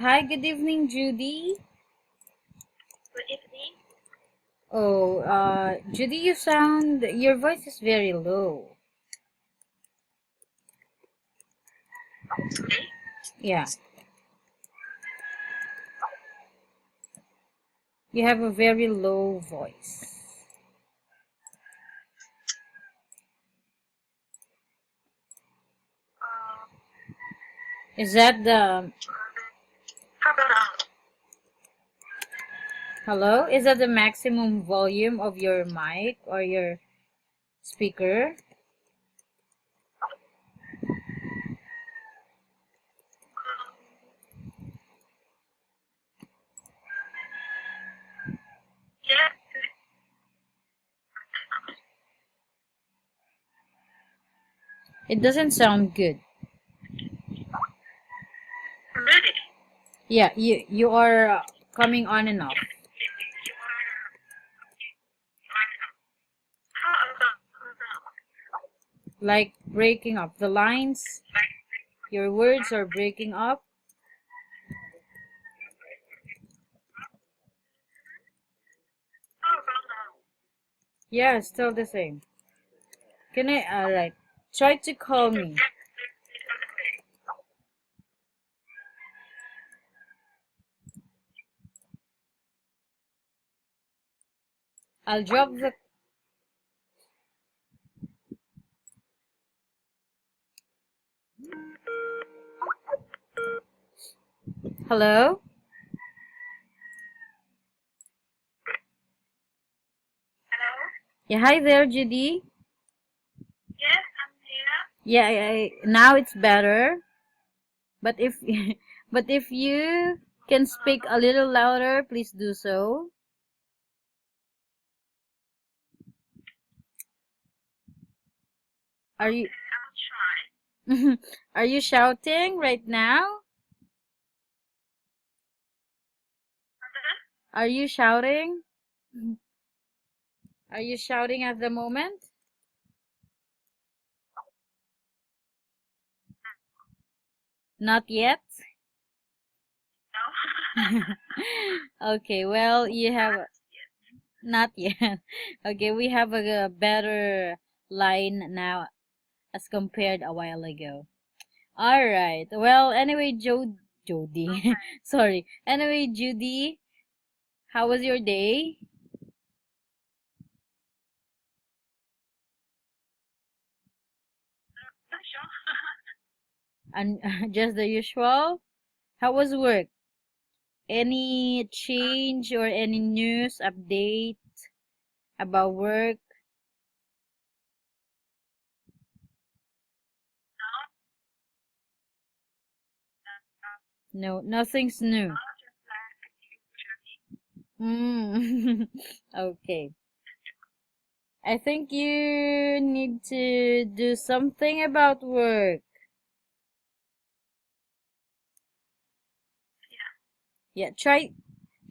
Hi, good evening, Judy. Good evening. Oh, Judy, your voice is very low. Today, Yeah, you have a very low voice. uh, Is that the, how about now? hello? Is that the maximum volume of your mic or your speaker? Yes, It doesn't sound good. ready. Yeah, you are coming on and off, You are right now. How about now? like breaking up. The lines, Like, your words are breaking up. how about now? Yeah, still the same. Can I, alright. Try to call me. It's okay. I'll drop the, hello? Hello? Yeah, hi there, Judy. Yes, I'm here. Yeah, now it's better. But if but if you can speak a little louder, please do so. Are you Okay, I'll try. are you shouting right now? Uh-huh. Are you shouting? Are you shouting at the moment? Not yet. No? Okay, well, you have Yes. not yet. Okay, we have a better line now as compared a while ago. All right. Well, anyway, Jody. Okay. Sorry. Anyway, Judy, how was your day? Sure. And just the usual? How was work? Any Uh, change or any news update about work? no, No, nothing's new. just like usually. Mm. Okay. I think you need to do something about work. Yeah. Yeah,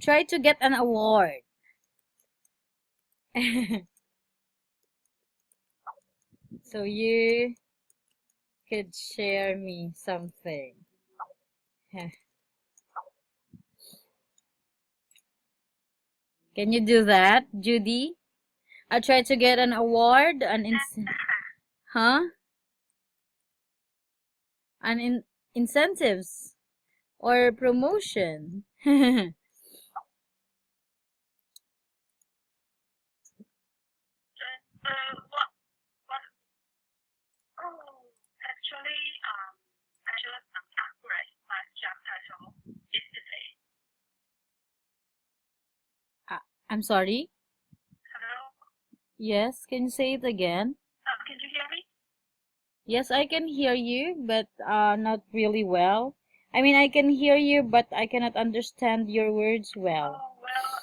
try to get an award. So you could share me something. Can you do that, Judy? I try to get an award, huh? An incentives or promotion. What Oh, actually, I just upgrade my job title yesterday. I'm sorry. Hello? Yes, can you say it again? Can you hear me? Yes, I can hear you, but not really well. I mean, I can hear you, but I cannot understand your words well. Oh, well,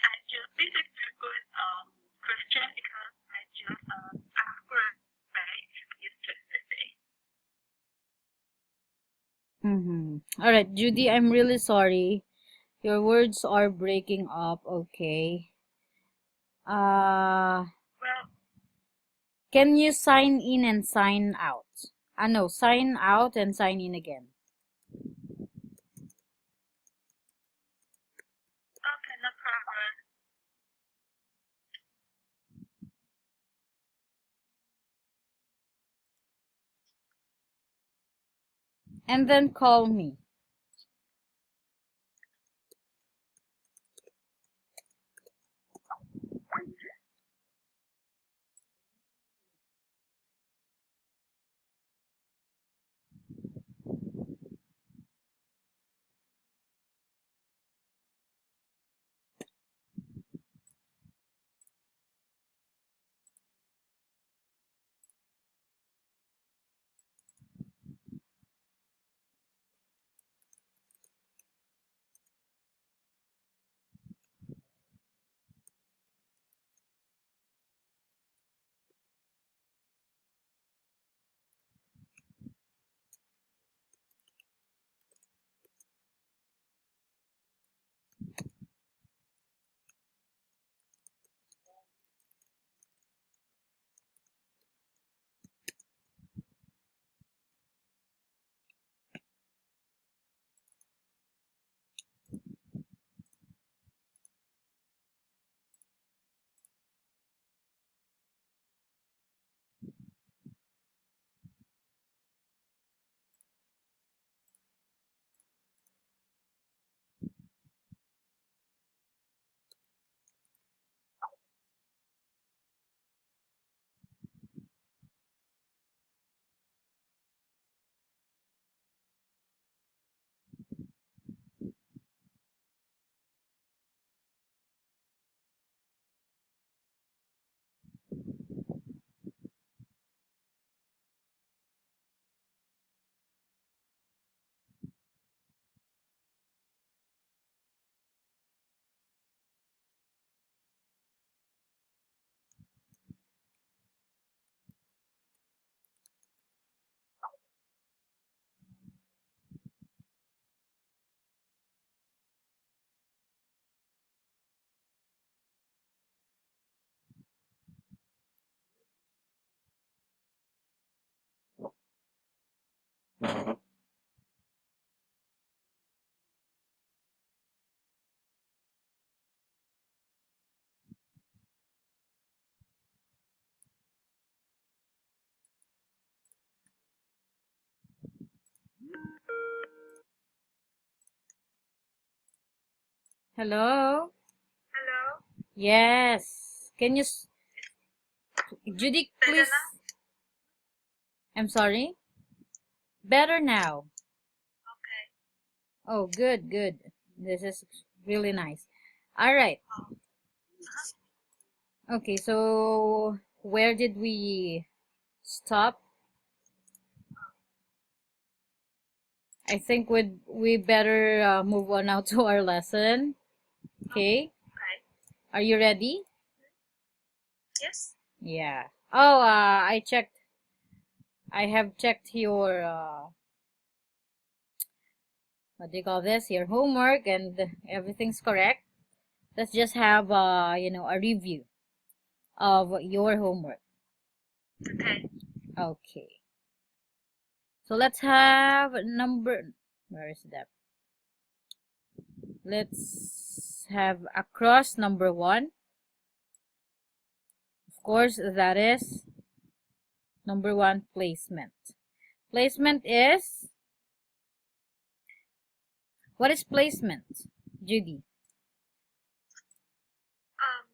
I just, this is a good question because I just upgrade yesterday. Mm-hmm. All right, Judy, I'm really sorry. Your words are breaking up. Okay. Uh, Well, can you sign in and sign out? No, sign out and sign in again. okay, no problem. And then call me. Hello? Hello? Yes. Can you, Judy, Better please? now? I'm sorry? Better now. Okay. Oh, good, good. This is really nice. All right. Okay, so where did we stop? I think we better move on now to our lesson. Okay? Okay. Are you ready? Yes? Yeah. Oh, I have checked your what do you call this? Your homework, and everything's correct. Let's just have a review of your homework. Okay. Okay. So let's have number, where is that? Let's have across number 1. Of course, that is number 1, placement. Placement is, what is placement, Judy? Um,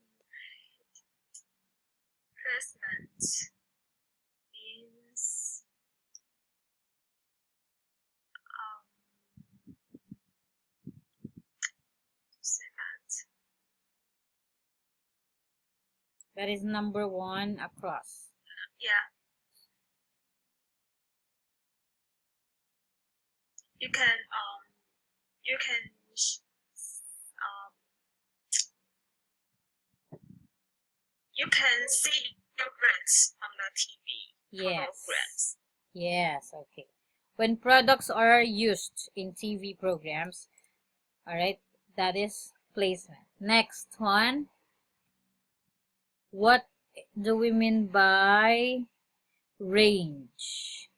Placement means say that. That is number 1 across. Yeah. You can you can um you can see your grades on the TV Yes. programs. Yes, okay. When products are used in TV programs, all right, That is placement. Next one. What do we mean by range?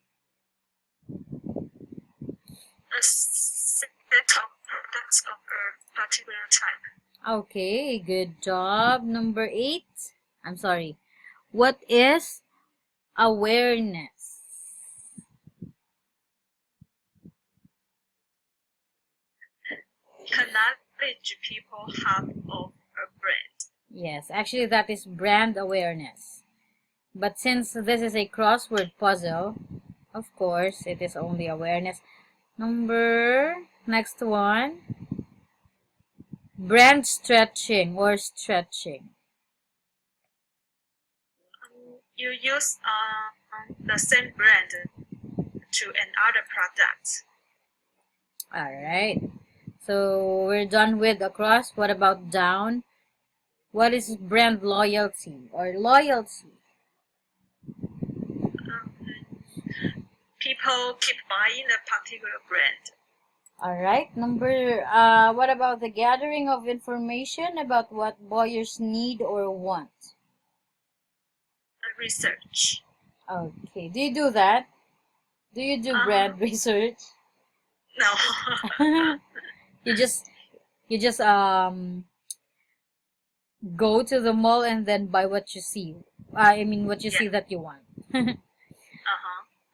A set of products of a particular type. Okay, good job. Number 8. I'm sorry. What is awareness? The knowledge people have of a brand. Yes, actually that is brand awareness. But since this is a crossword puzzle, of course, it is only awareness. Next one. Brand stretching or stretching. You use the same brand to another product. Alright. So we're done with across. What about down? What is brand loyalty or loyalty? People keep buying a particular brand. Alright. What about the gathering of information about what buyers need or want? Research. Okay. Do you do that? Do you do brand research? No. You just go to the mall and then buy what you see. I mean what you see that you want.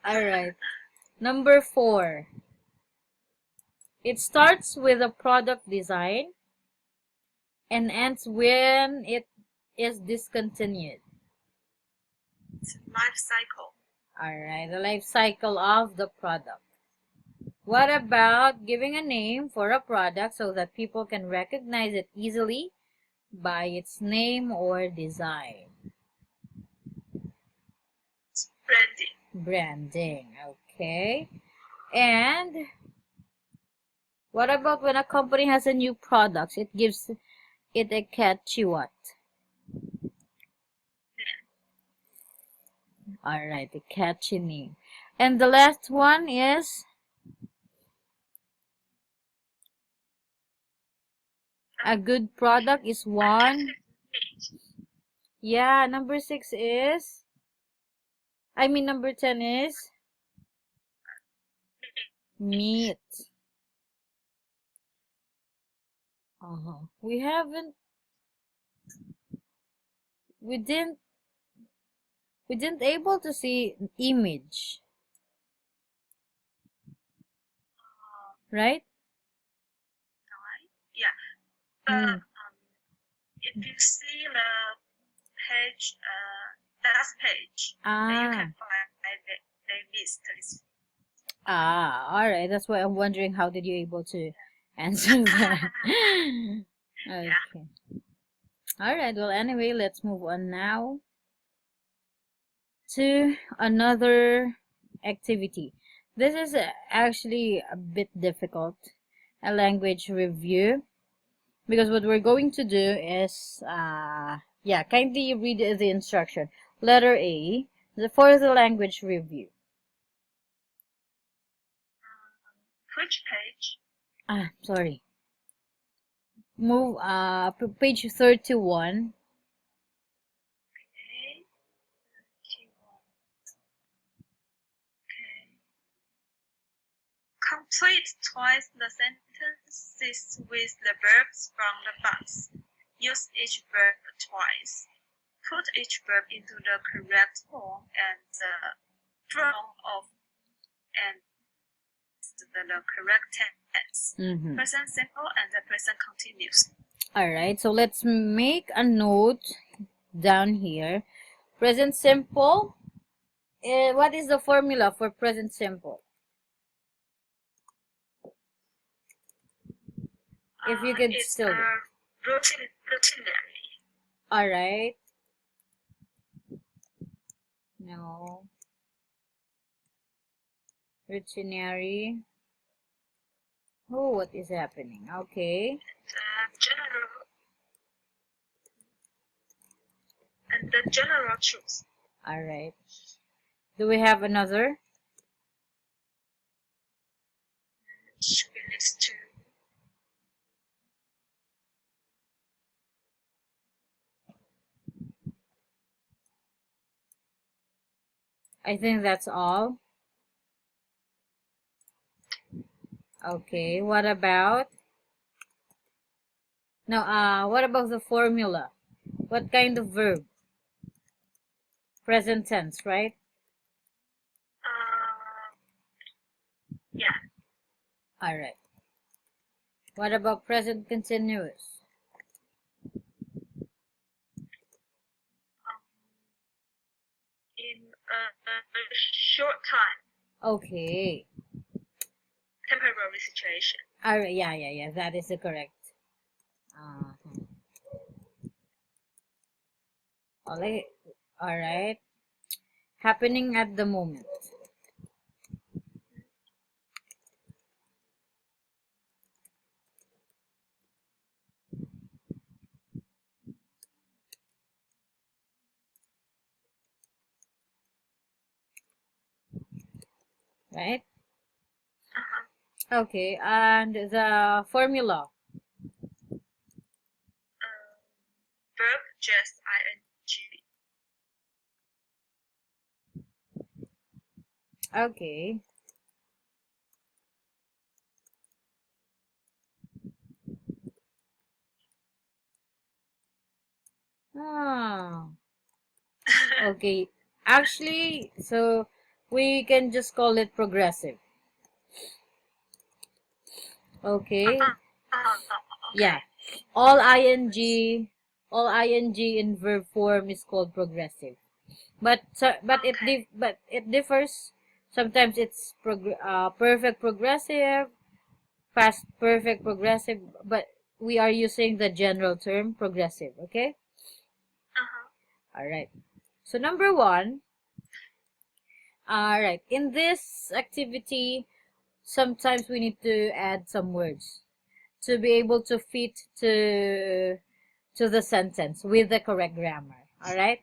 Alright. Number 4. It starts with a product design and ends when it is discontinued. It's life cycle. Alright, the life cycle of the product. What about giving a name for a product so that people can recognize it easily by its name or design? It's branding. Branding, okay. And what about when a company has a new product? It gives it a catchy what? Alright, a catchy name. And the last one is a good product is one. Yeah, number 6 is. Number 10 is meat. We haven't. We didn't. We didn't able to see image. Right? Yeah. But if you see the page, last page, then you can find the list. Alright. That's why I'm wondering how did you able to answer that. Okay. Alright, well anyway, let's move on now to another activity. This is actually a bit difficult, a language review, because what we're going to do is, kindly read the instruction. Letter A, for the language review. Which page? Sorry. Move, page 31. Okay. 31. Okay. Complete twice the sentences with the verbs from the box. Use each verb twice. Put each verb into the correct form and the form of and the correct tense. Present simple and the present continuous. Alright, so let's make a note down here. Present simple. What is the formula for present simple? If you could it's still. Routinary. Alright. No. Routinary. Oh, what is happening? Okay. General. And the general truth. Alright. Do we have another? Should be next to. I think that's all. Okay, what about now? What about the formula? What kind of verb? Present tense, right? Yeah. All right. What about present continuous? In a short time, Okay. temporary situation. All right. Yeah. That is the correct. Uh, all right. All right. Happening at the moment. Right? Okay. And the formula. Verb just ing. Okay. Ah. Okay. Actually, so we can just call it progressive. Okay. Yeah. All ing, all ing in verb form is called progressive. But it differs. Sometimes it's perfect progressive, past perfect progressive, but we are using the general term progressive. Okay. All right. So number one. All right. In this activity, sometimes we need to add some words to be able to fit to the sentence with the correct grammar. All right.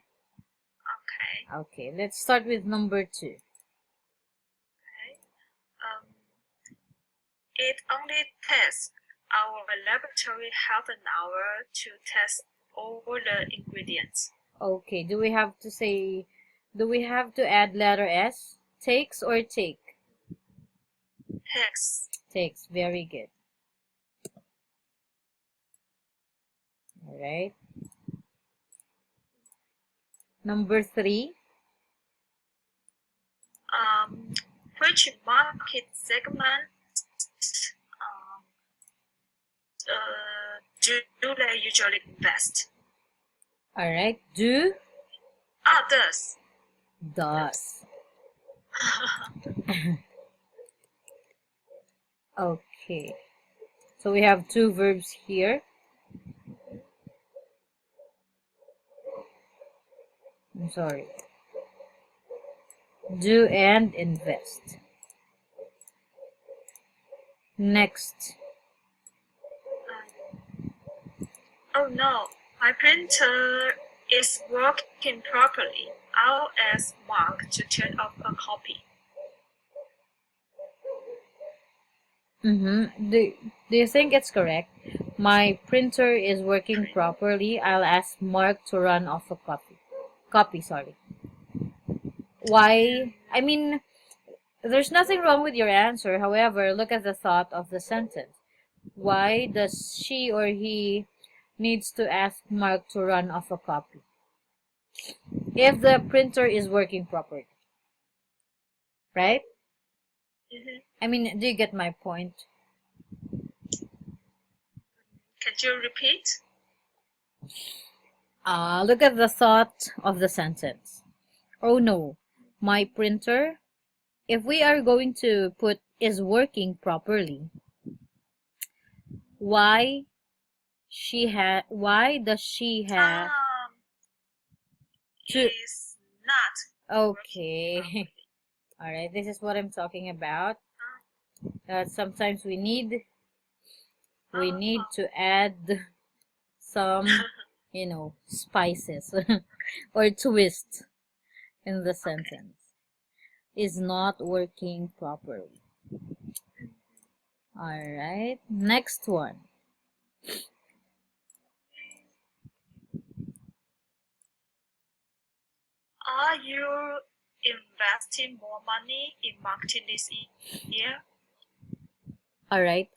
Okay. Okay. Let's start with number two. Okay. It only takes our laboratory half an hour to test all the ingredients. Okay. Do we have to say? Do we have to add letter S? Takes or take? Takes. Takes. Very good. All right. Number three. Which market segment um, do they usually invest? All right. Do. Does. Does. Okay. So we have two verbs here. I'm sorry. Do and invest. Next. Oh no, my printer is working properly. I'll ask Mark to turn off a copy. Do you think it's correct? My printer is working properly. I'll ask Mark to run off a copy. Sorry. Why? I mean, there's nothing wrong with your answer. However, look at the thought of the sentence. Why does she or he needs to ask Mark to run off a copy if the printer is working properly? Right? I mean, do you get my point? Can you repeat? Look at the thought of the sentence. Oh no, my printer. If we are going to put is working properly, why why does she have to Is not. okay. All right, this is what I'm talking about. Sometimes we need to add some, spices or twist in the sentence. Is not working properly. All right, next one. Are you investing more money in marketing this year. All right.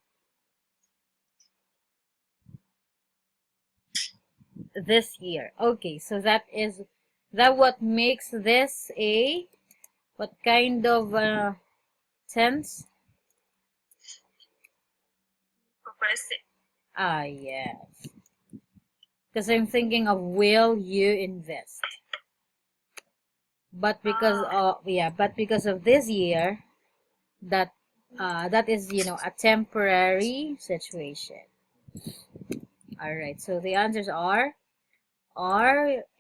This year. Okay, so that what makes this a what kind of tense? Progressive. Ah, yes. Because I'm thinking of will you invest? But because of this year, that is a temporary situation. All right. So the answers are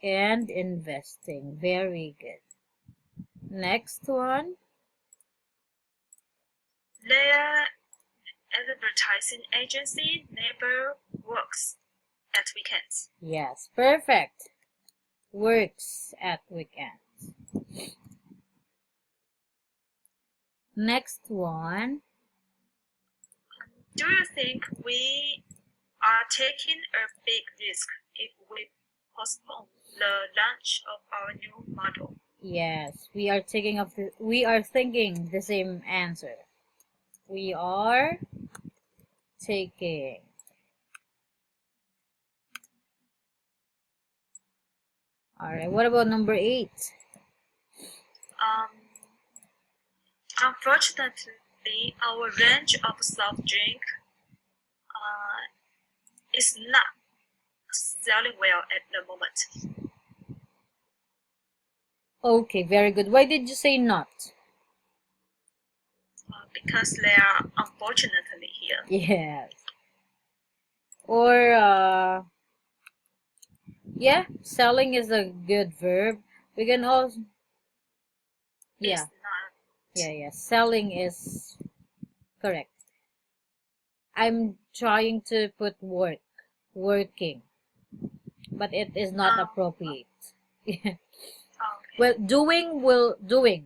and investing. Very good. Next one. Their advertising agency never works at weekends. Yes, perfect. Works at weekends. Next one. Do you think we are taking a big risk if we postpone the launch of our new model? Yes, we are thinking the same answer. We are taking. All right. What about number 8? Unfortunately, our range of soft drink is not selling well at the moment. Okay, very good. Why did you say not? Because they are unfortunately here. Yes. Or yeah, selling is a good verb. We can also It's not. yeah. Selling is correct. I'm trying to put working, but it is not appropriate. Okay. Well, doing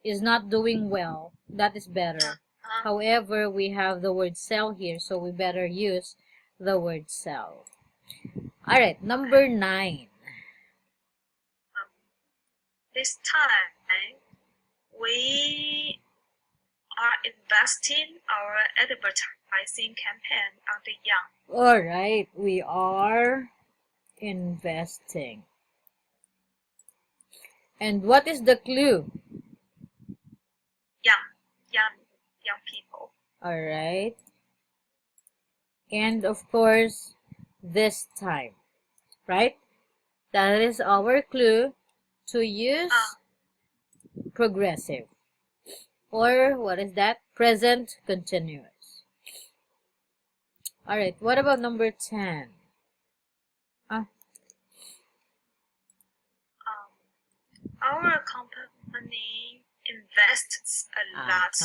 is not doing well. That is better. However, we have the word sell here, so we better use the word sell. All right, number 9. This time, we are investing our advertising campaign on the young. All right, we are investing. And what is the clue? Young people. All right. And of course, this time, right? That is our clue to use progressive. Or what is that? Present continuous. All right. What about number 10? Our company invests a lot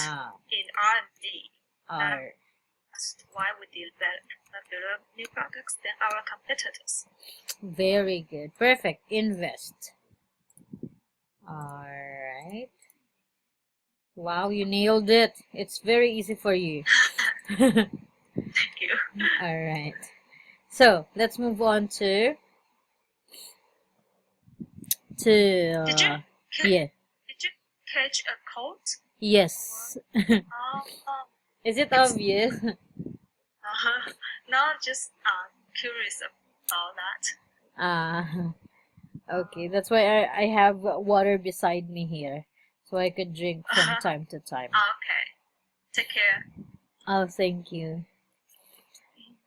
in R&D. That's why we develop new products than our competitors. Very good. Perfect. Invest. All right. Wow, you nailed it. It's very easy for you. Thank you. All right. So let's move on to Did you catch a cold? Yes. Is it obvious? No, just curious about that. Okay. That's why I have water beside me here, so I could drink from time to time. Okay. Take care. Oh, thank you.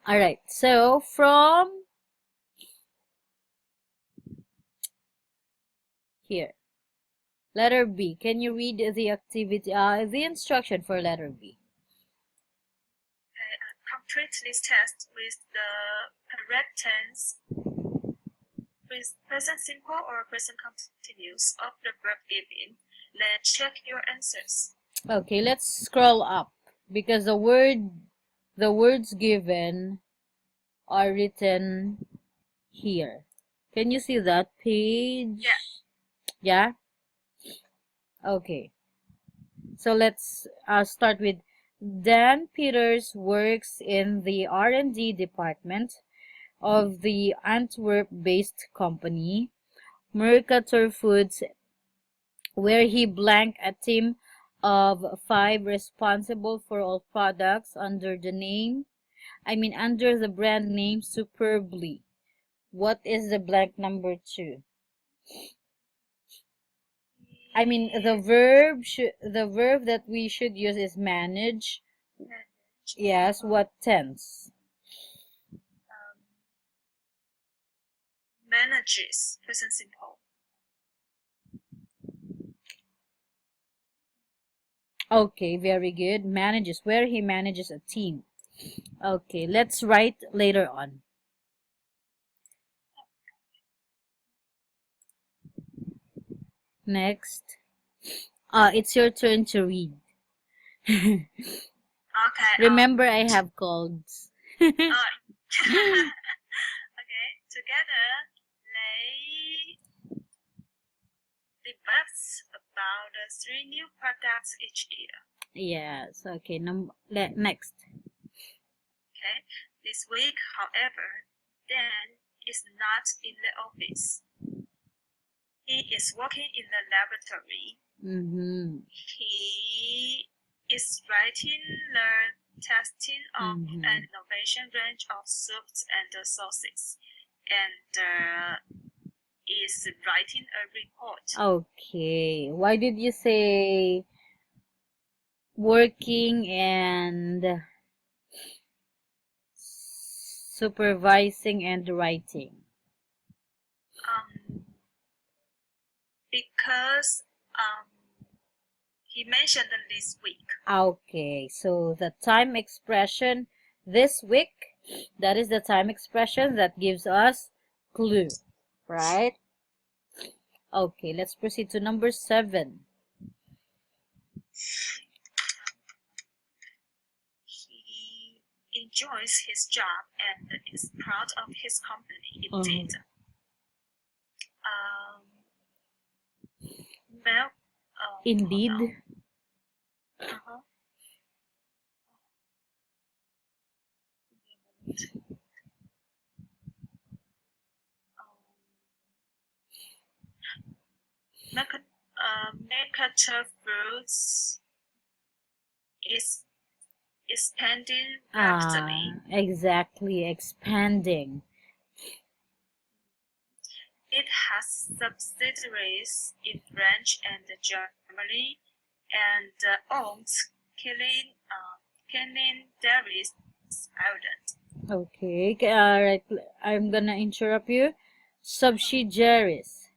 All right. So from here, letter B. Can you read the activity, the instruction for letter B? Complete this test with the correct tense, with present simple or present continuous of the verb given. Then check your answers. Okay, let's scroll up because the words given are written here. Can you see that page? Yeah? Okay. So let's start with Dan Peters works in the R&D department of the Antwerp-based company Mercator Foods where he blank a team of 5 responsible for all products under the brand name Superbly. What is the blank number 2? The verb that we should use is manage. Manage. Yes, what tense? Manages, present simple. Okay, very good. Manages, where he manages a team. Okay, let's write later on. Next. It's your turn to read. Okay. Remember, I have colds. Okay. Together, they debates about the 3 new products each year. Yes. Okay. Next. Okay. This week, however, Dan is not in the office. He is working in the laboratory. He is writing the testing of an innovation range of soups and sauces, and is writing a report. Okay. Why did you say working and supervising and writing? Because he mentioned this week. Okay, so the time expression this week, that is the time expression that gives us clue, right? Okay, let's proceed to number 7. He enjoys his job and is proud of his company. Indeed. Indeed. Mercator Fruits is expanding rapidly. Exactly, expanding. It has subsidiaries in France and Germany, and owns Killing Dairies Ireland. Okay, alright, I'm gonna interrupt you. Subsidiaries.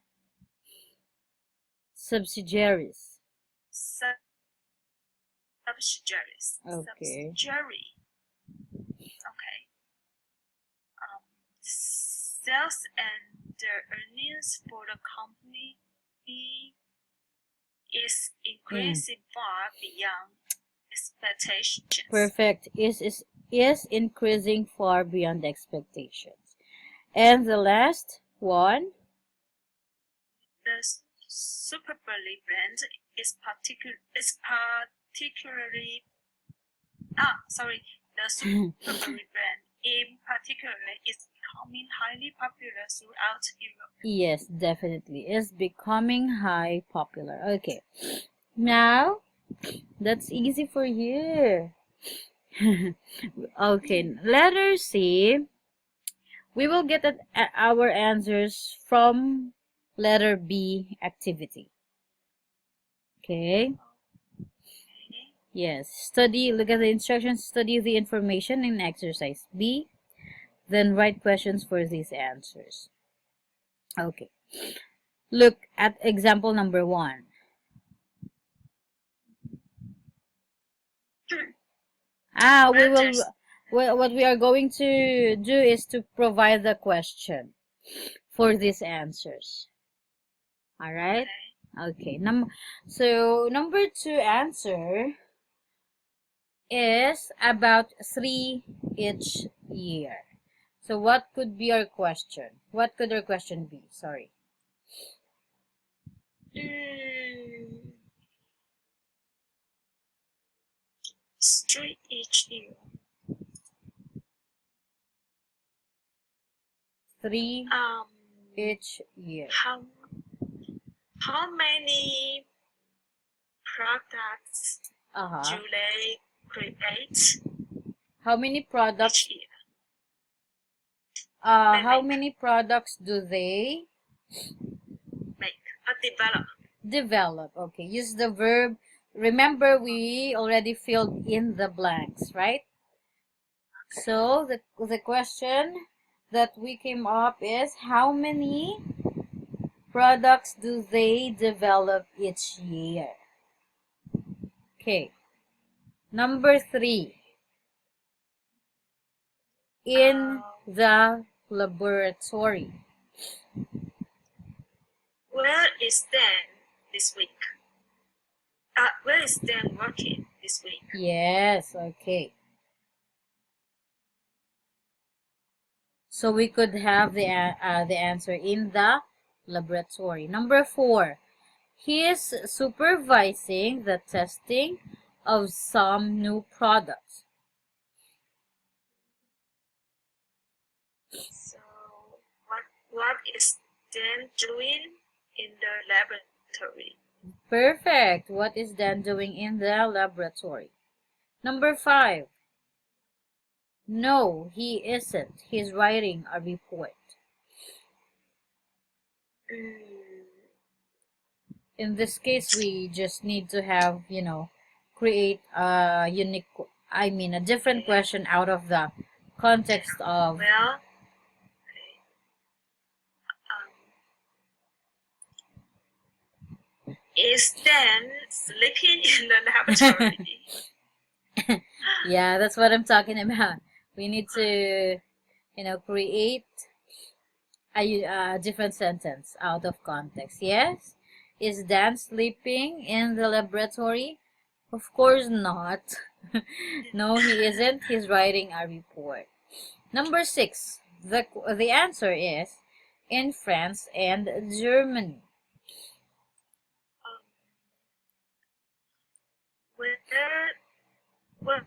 Subsidiaries. Subsidiaries. Okay. Subsidiary. Okay. Sales and the earnings for the company is increasing far beyond expectations. Perfect. Is increasing far beyond expectations. And the last one? The Superbly brand is particularly the Superbly brand in particular is becoming highly popular throughout Europe. Yes, definitely. Is becoming high popular. Okay. Now, that's easy for you. Okay, letter C. We will get our answers from letter B, activity. Okay. Yes. Look at the instructions, study the information in exercise B, then write questions for these answers. Okay. Look at example number 1. What we are going to do is to provide the question for these answers. Alright? Okay. So number 2 answer is about 3 each year. So what could be our question? What could our question be? Sorry. 3 each year. 3 each year. How many products do they create How many products? each year? How many products do they Make or develop? develop? Okay, use the verb. Remember, we already filled in the blanks, right? So the question that we came up is, how many products do they develop each year? Okay. Number 3. In the laboratory. Where is Dan this week? Where is Dan working this week? Yes, okay. So we could have the answer in the laboratory. Number 4. He is supervising the testing of some new products. So, what is Dan doing in the laboratory? Perfect. What is Dan doing in the laboratory? Number 5. No, he isn't. He's writing a report. In this case, we just need to have, create a unique, a different question out of the context of. Well, is Dan sleeping in the laboratory? Yeah, that's what I'm talking about. We need to, create a different sentence out of context. Yes? Is Dan sleeping in the laboratory? Of course not. No, he isn't. He's writing a report. Number 6. The answer is in France and Germany. Where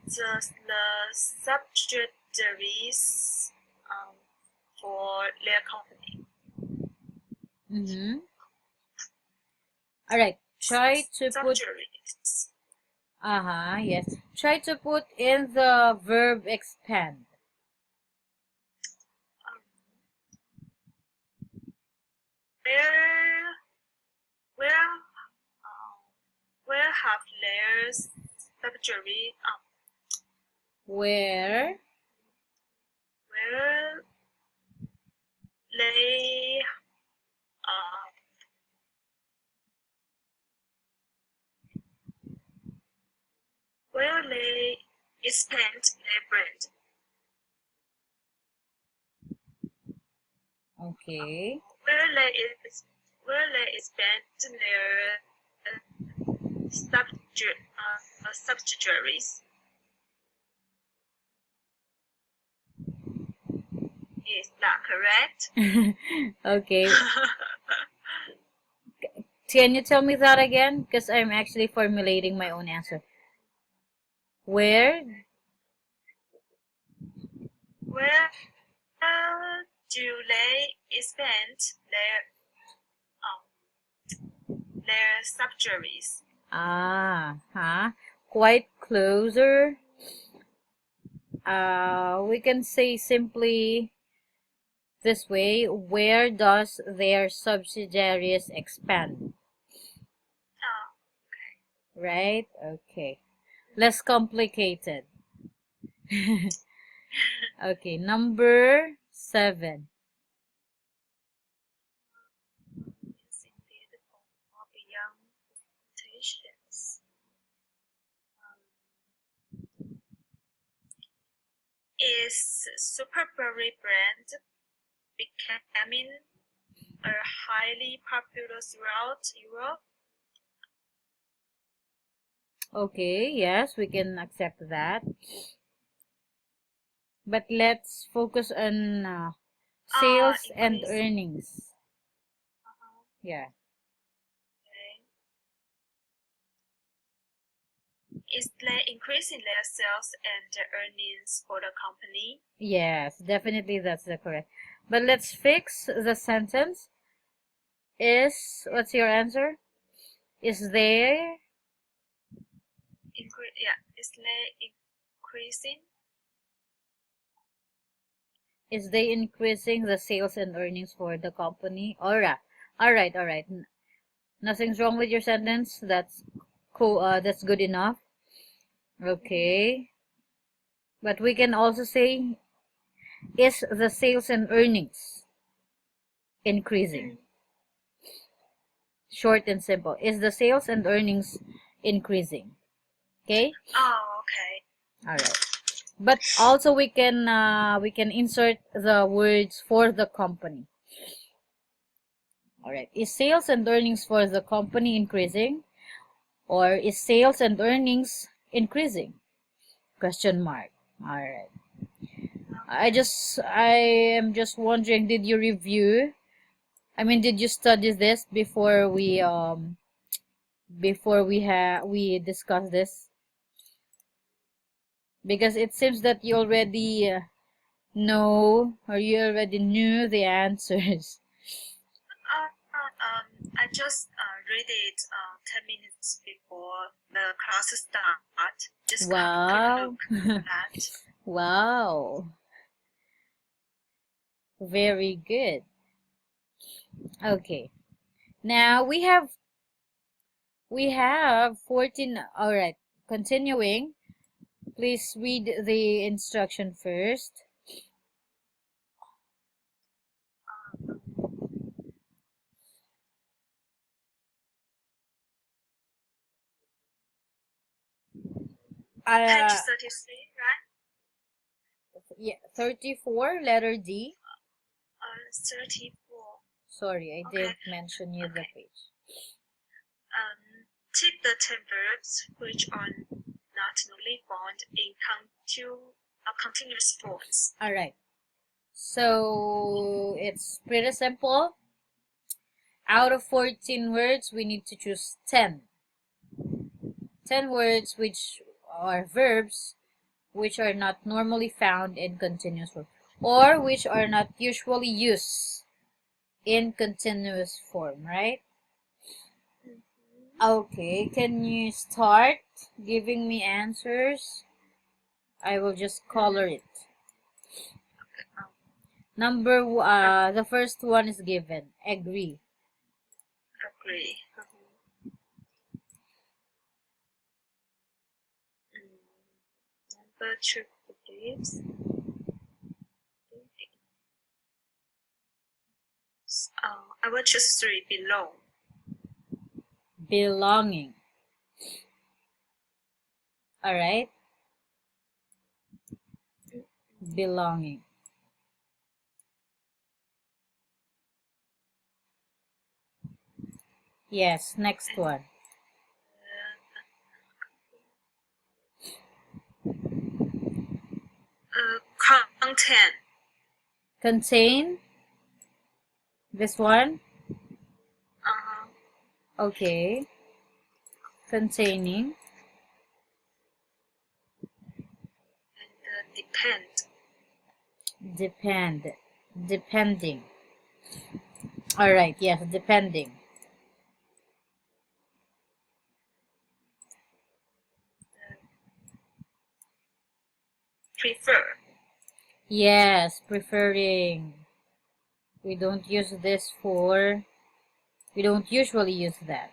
does the subsidiaries for their company? Mm-hmm. All right. Try to put. Subsidiaries. Yes. Try to put in the verb expand. Where have their subsidiaries? Where they where they expand their brand. Okay. Where they expand their subsidiaries. Is that correct? Okay. Can you tell me that again? Because I'm actually formulating my own answer. Where do they expand their subsidiaries? Quite closer. We can say simply this way. Where does their subsidiaries expand? Right? Okay. Less complicated. Okay, number 7. Is Superberry brand becoming a highly popular throughout Europe? Okay, yes, we can accept that. But let's focus on sales and earnings. Yeah. Is they increasing their sales and earnings for the company? Yes, definitely that's the correct. But let's fix the sentence. Is, what's your answer? Is there, Yeah, is they increasing? is they increasing the sales and earnings for the company? Alright, alright, alright. Nothing's wrong with your sentence. That's cool. That's good enough. Okay. But we can also say, is the sales and earnings increasing? Short and simple. Is the sales and earnings increasing? Okay. Oh, okay. All right. But also we can insert the words for the company. All right. Is sales and earnings for the company increasing, or is sales and earnings increasing? Question mark. All right. I am just wondering, did you review? I mean, did you study this before we discuss this? Because it seems that you already know, or you already knew the answers. I just read it 10 minutes before the class start. Just Wow. quick look at that. Wow. Very good. Okay. Now we have 14. All right. Continuing. Please read the instruction first. Page Uh, 33, right? yeah, 34, letter D. 34. Sorry, I Okay. didn't mention you the Okay. page. Take the 10 verbs which are not normally found in continuous forms. All right. So it's pretty simple. Out of 14 words, we need to choose 10. 10 words which are verbs which are not normally found in continuous form, or which are not usually used in continuous form, right? Okay, can you start giving me answers? I will just color it. The first one is given. Agree. Agree. Number 2 believes. I will choose 3 below. Belonging. All right. Belonging. Yes, next one. Content. Contain. This one. Uh, Okay. Containing. and depend. Depend. Depending. All right. Yes, depending. Prefer. Yes, preferring. We don't we don't usually use that.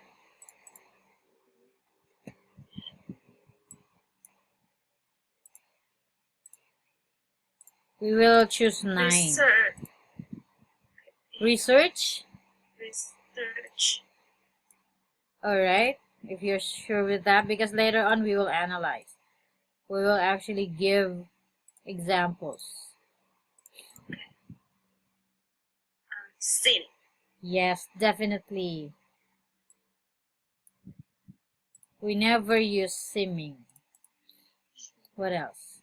We will choose 9. Research. Research. Research. All right. If you're sure with that, because later on we will analyze. We will actually give examples. Sin. Yes, definitely. We never use simming. What else?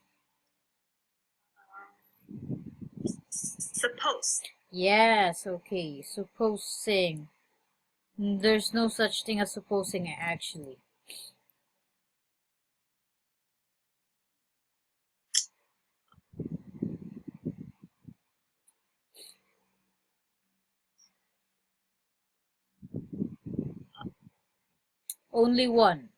Suppose. Yes, okay. Supposing. There's no such thing as supposing, actually. Only one.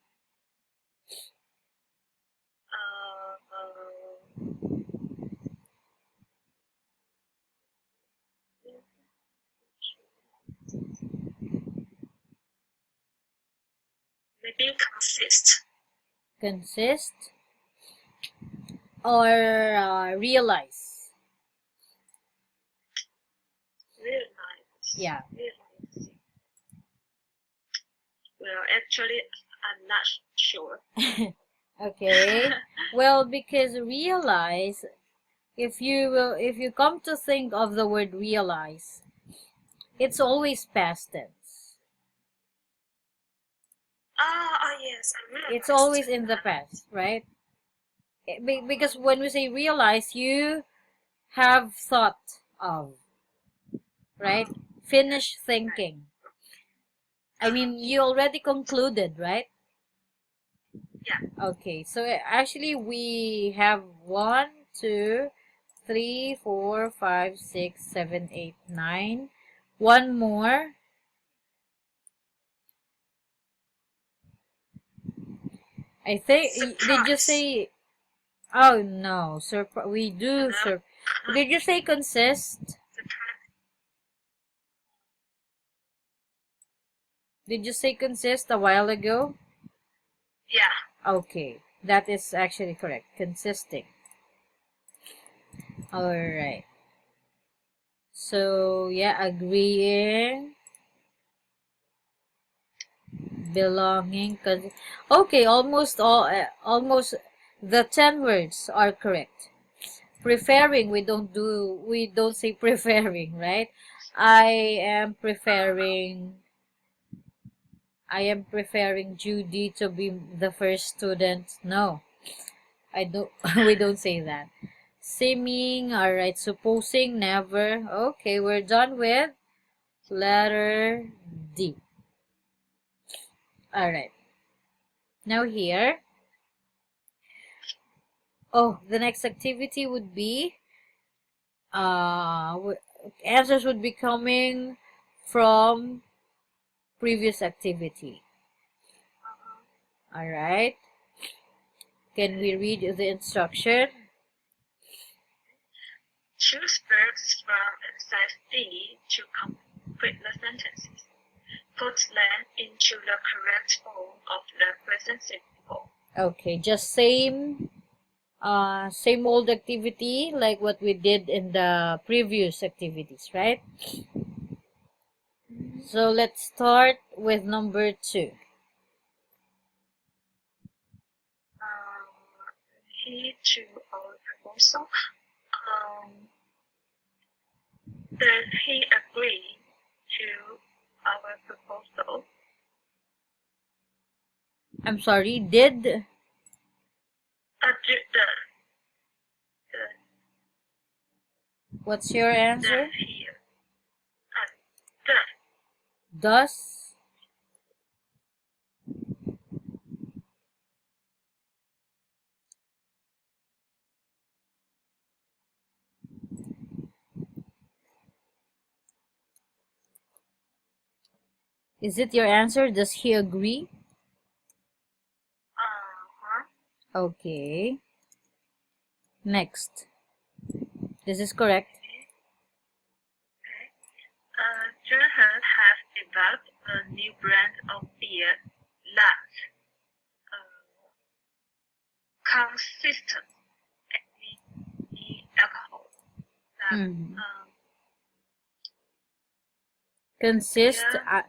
Maybe consist. Consist or realize. Realize. Yeah. Realize. Well, actually, I'm not sure. Okay. Well, because realize, if you come to think of the word realize, it's always past tense. Yes, I realized. It's always in the past, right? Because when we say realize, you have thought of, right? Finish thinking. I mean, you already concluded, right? Yeah. Okay, so actually we have 1, 2, 3, 4, 5, 6, 7, 8, 9. One more. I think, did you Surprise. say, oh no, we do, Hello? did you say consist? Surprise. Did you say consist a while ago? Yeah. Okay, that is actually correct. Consisting. Alright. So, yeah, agreeing, belonging. Okay, almost the 10 words are correct. Preferring, we don't say preferring, right? I am preferring Judy to be the first student. No, I don't. We don't say that. Seeming, all right. Supposing, never. Okay, we're done with letter D. All right. Now here. Oh, the next activity would be answers would be coming from previous activity. All right. Can we read the instruction? Choose verbs from exercise D to complete the sentences. Put them into the correct form of the present simple. Okay, just same old activity like what we did in the previous activities, right? So let's start with number 2. He to our proposal. Does he agree to our proposal? I'm sorry, did? The What's your answer? he Does? Is it your answer? Does he agree? Okay. Next. This is correct. Johan has developed a new brand of beer that consistent alcohol. Mhm. Consist. Yeah.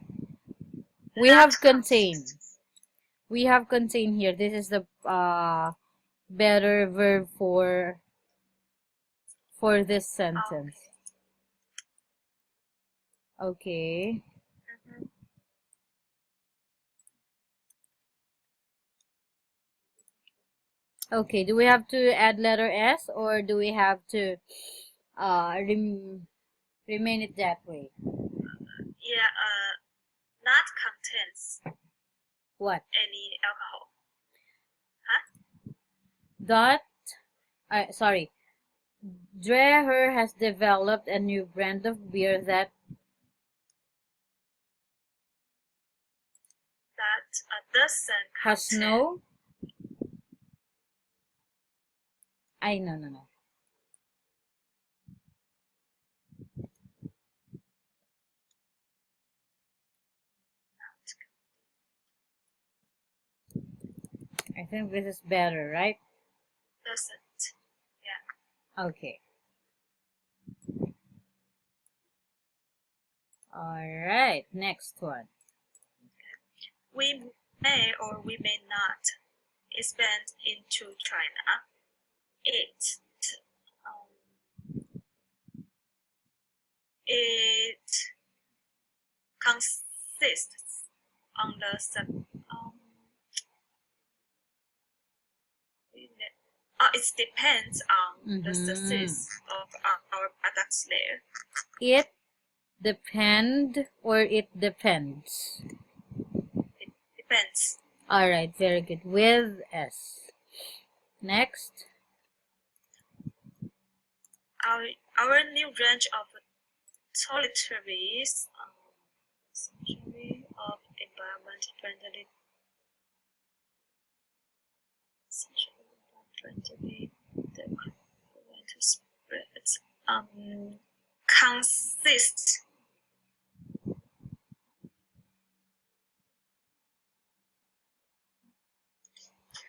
We have contain. We have contain here. This is the better verb for this sentence. Okay. Okay, do we have to add letter S or do we have to remain it that way? Yeah, not contains What? any alcohol. Sorry. Dreher has developed a new brand of beer that doesn't Has contain. no. No. I think this is better, right? Doesn't. Yeah. Okay. Alright, next one. We may or we may not expand into China. It it consists on the it depends on the success of our products there. It depend or it depends? It depends. Alright, very good. With S. Next. Our new range of toiletries essentially of environment friendly the to spread consists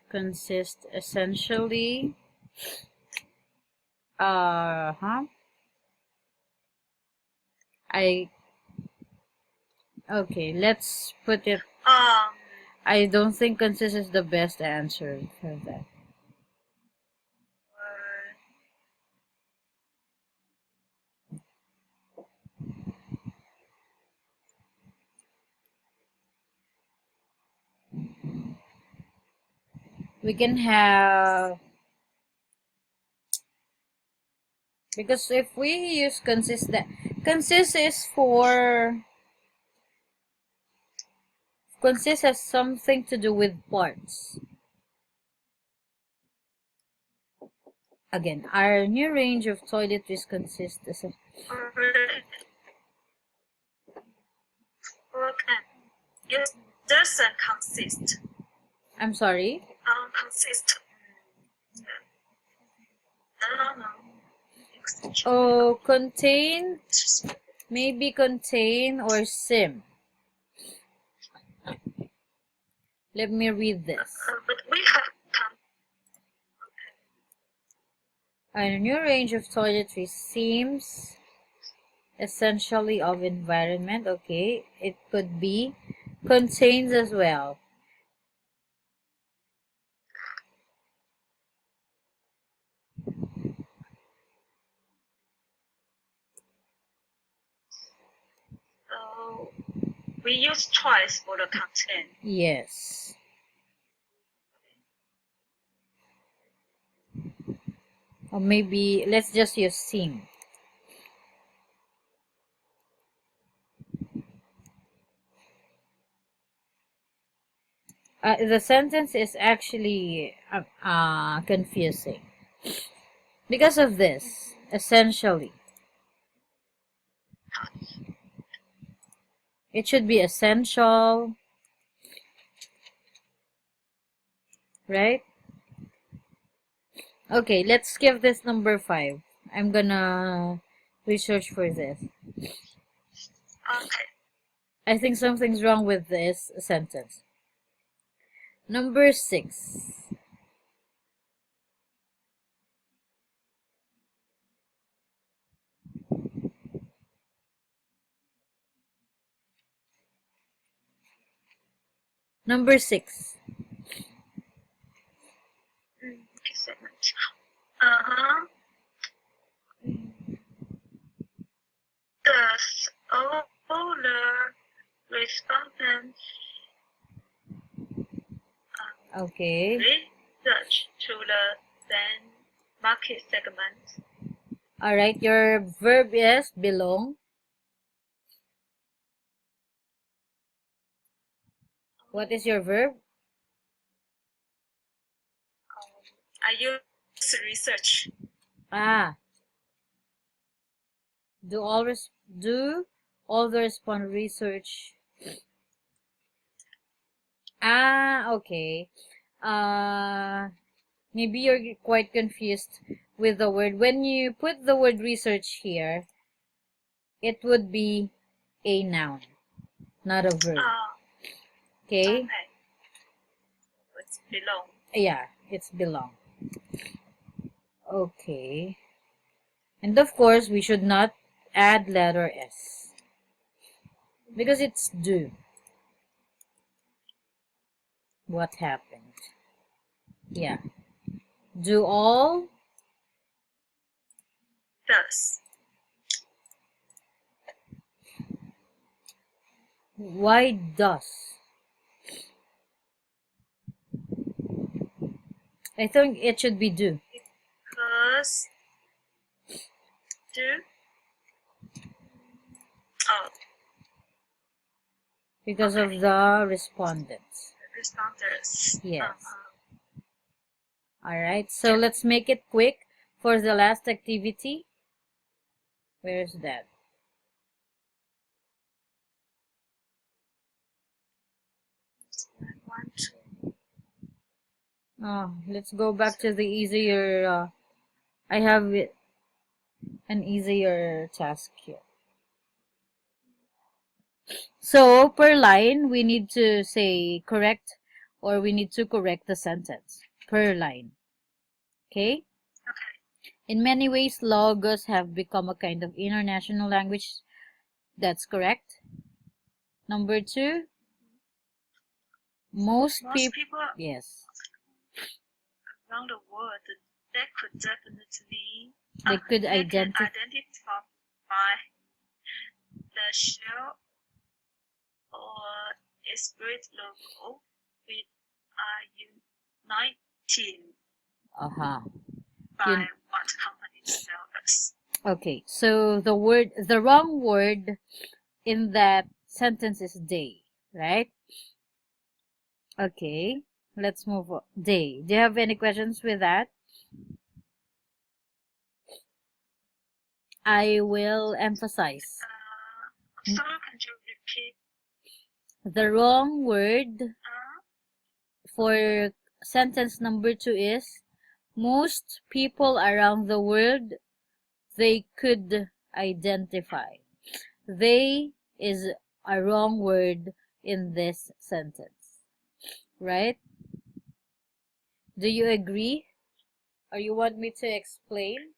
Consist essentially. Okay, let's put it. I don't think consist is the best answer for that. We can have, because if we use consist, that consist is for, consist has something to do with parts. Again, our new range of toiletries consists as it doesn't consist. I'm sorry? Consist. No. Oh, contain, maybe contain or sim. Let me read this. But we have A new range of toiletries seems essentially of environment. Okay, it could be contains as well. we use choice for the content. Yes. Or maybe let's just use seem. The sentence is actually confusing because of this. Essentially, it should be essential, right? Okay, let's give this number 5. I'm gonna research for this. Okay. I think something's wrong with this sentence. Number 6. Number 6. Does all the respondents Okay. research to the same market segment? Alright, your verb is belong. What is your verb? I use research. Do all the respond research Okay. Maybe you're quite confused with the word. When you put the word research here, it would be a noun, not a verb. Okay? Okay. It's belong. Yeah, it's belong. Okay. And of course, we should not add letter S because it's do. What happened? Yeah. Do all. Does. Why does? I think it should be do. Because do. Oh, Because of the respondents. responders. Yes. Alright, so let's make it quick for the last activity. Where's that? One, two. Oh, let's go back to the easier. I have an easier task here. So per line, we need to say correct, or we need to correct the sentence per line. Okay? In many ways, Logos have become a kind of international language. That's correct. Number 2, most people, yes, around the world, they could definitely they could they can identify. identify the shell or a spirit logo with united Uh-huh. by what company sells. Okay, so the wrong word in that sentence is they, right? Okay, let's move on. They. Do you have any questions with that? I will emphasize. So can you repeat? The wrong word for sentence number 2 is most people around the world they could identify. They is a wrong word in this sentence, right? Do you agree? Or you want me to explain?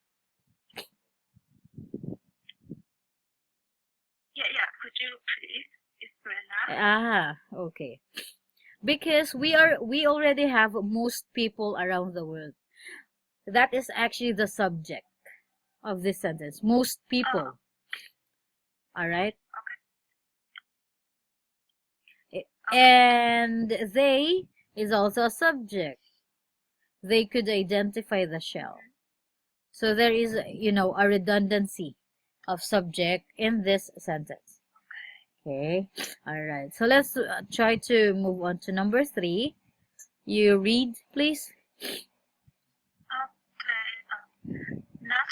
Yeah. Could you please explain that? Okay. Because we already have most people around the world. That is actually the subject of this sentence. Most people. All right? Okay. And they is also a subject. They could identify the shell. So there is, a redundancy of subject in this sentence. Okay. All right. So let's try to move on to number 3. You read, please. Okay. Not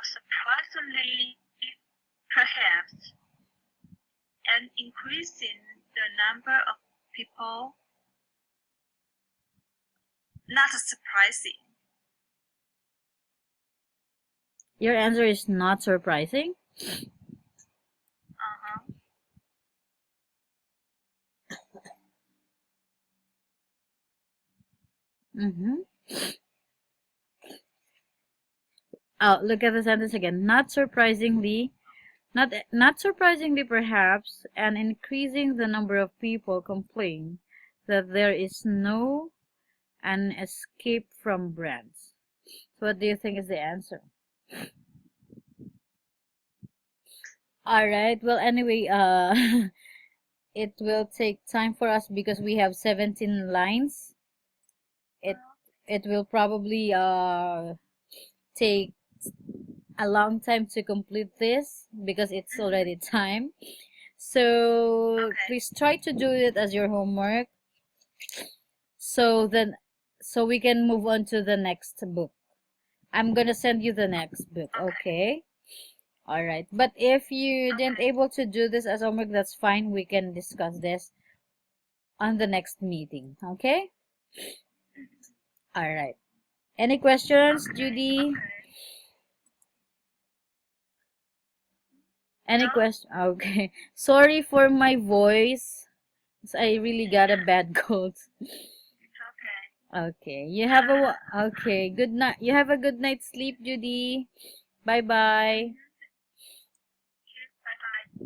surprisingly, perhaps, and increasing the number of people. Not surprising. Your answer is not surprising. Mm-hmm. Oh, look at the sentence again. Not surprisingly, not surprisingly perhaps, and increasing the number of people complain that there is no an escape from brands. So what do you think is the answer? All right. Well, anyway, it will take time for us because we have 17 lines. It will probably take a long time to complete this because it's already time. So please try to do it as your homework. So we can move on to the next book. I'm gonna send you the next book, okay? All right. But if you didn't Okay. able to do this as homework, that's fine. We can discuss this on the next meeting. Okay? All right. Any questions, Okay. Judy? Okay. Any No. question? Okay. Sorry for my voice. I really got a bad cold. It's okay. Okay. You have a okay. Good night. You have a good night's sleep, Judy. Bye bye. Bye bye.